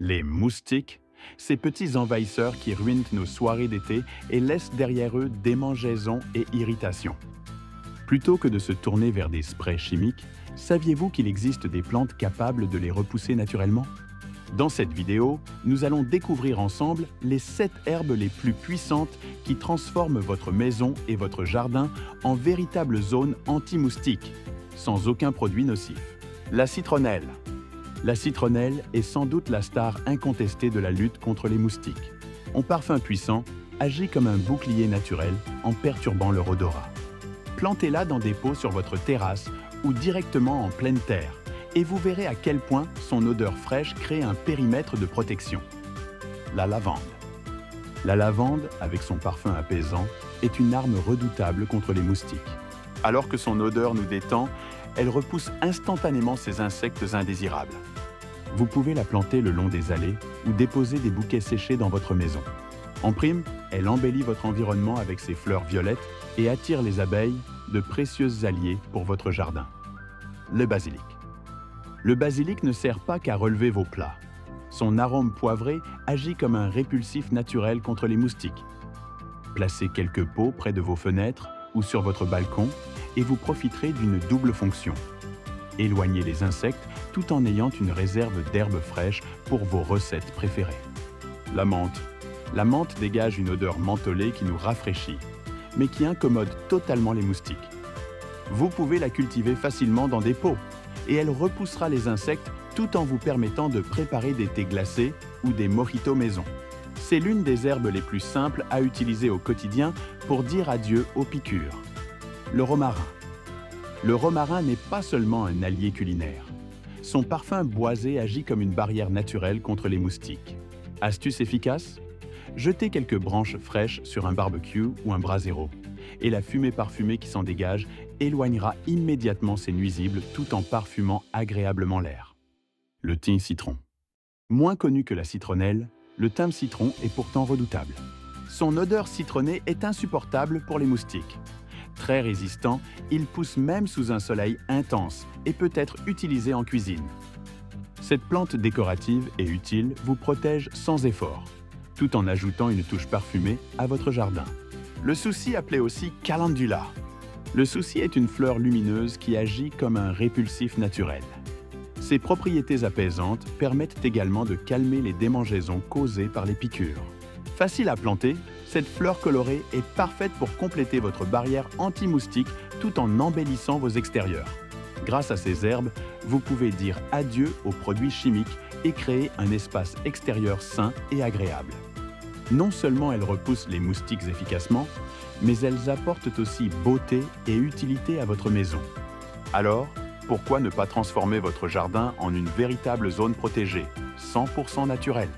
Les moustiques, ces petits envahisseurs qui ruinent nos soirées d'été et laissent derrière eux démangeaisons et irritations. Plutôt que de se tourner vers des sprays chimiques, saviez-vous qu'il existe des plantes capables de les repousser naturellement? Dans cette vidéo, nous allons découvrir ensemble les 7 herbes les plus puissantes qui transforment votre maison et votre jardin en véritables zones anti-moustiques, sans aucun produit nocif. La citronnelle. La citronnelle est sans doute la star incontestée de la lutte contre les moustiques. Son parfum puissant agit comme un bouclier naturel en perturbant leur odorat. Plantez-la dans des pots sur votre terrasse ou directement en pleine terre, et vous verrez à quel point son odeur fraîche crée un périmètre de protection. La lavande. La lavande, avec son parfum apaisant, est une arme redoutable contre les moustiques. Alors que son odeur nous détend, elle repousse instantanément ces insectes indésirables. Vous pouvez la planter le long des allées ou déposer des bouquets séchés dans votre maison. En prime, elle embellit votre environnement avec ses fleurs violettes et attire les abeilles, de précieux alliés pour votre jardin. Le basilic. Le basilic ne sert pas qu'à relever vos plats. Son arôme poivré agit comme un répulsif naturel contre les moustiques. Placez quelques pots près de vos fenêtres ou sur votre balcon et vous profiterez d'une double fonction. Éloignez les insectes tout en ayant une réserve d'herbes fraîches pour vos recettes préférées. La menthe. La menthe dégage une odeur mentholée qui nous rafraîchit, mais qui incommode totalement les moustiques. Vous pouvez la cultiver facilement dans des pots et elle repoussera les insectes tout en vous permettant de préparer des thés glacés ou des mojitos maison. C'est l'une des herbes les plus simples à utiliser au quotidien pour dire adieu aux piqûres. Le romarin. Le romarin n'est pas seulement un allié culinaire. Son parfum boisé agit comme une barrière naturelle contre les moustiques. Astuce efficace? Jetez quelques branches fraîches sur un barbecue ou un brasero, et la fumée parfumée qui s'en dégage éloignera immédiatement ces nuisibles tout en parfumant agréablement l'air. Le thym citron. Moins connu que la citronnelle, le thym citron est pourtant redoutable. Son odeur citronnée est insupportable pour les moustiques. Très résistant, il pousse même sous un soleil intense et peut être utilisé en cuisine. Cette plante décorative et utile vous protège sans effort, tout en ajoutant une touche parfumée à votre jardin. Le souci, appelé aussi calendula. Le souci est une fleur lumineuse qui agit comme un répulsif naturel. Ses propriétés apaisantes permettent également de calmer les démangeaisons causées par les piqûres. Facile à planter, cette fleur colorée est parfaite pour compléter votre barrière anti-moustique tout en embellissant vos extérieurs. Grâce à ces herbes, vous pouvez dire adieu aux produits chimiques et créer un espace extérieur sain et agréable. Non seulement elles repoussent les moustiques efficacement, mais elles apportent aussi beauté et utilité à votre maison. Alors, pourquoi ne pas transformer votre jardin en une véritable zone protégée, 100% naturelle?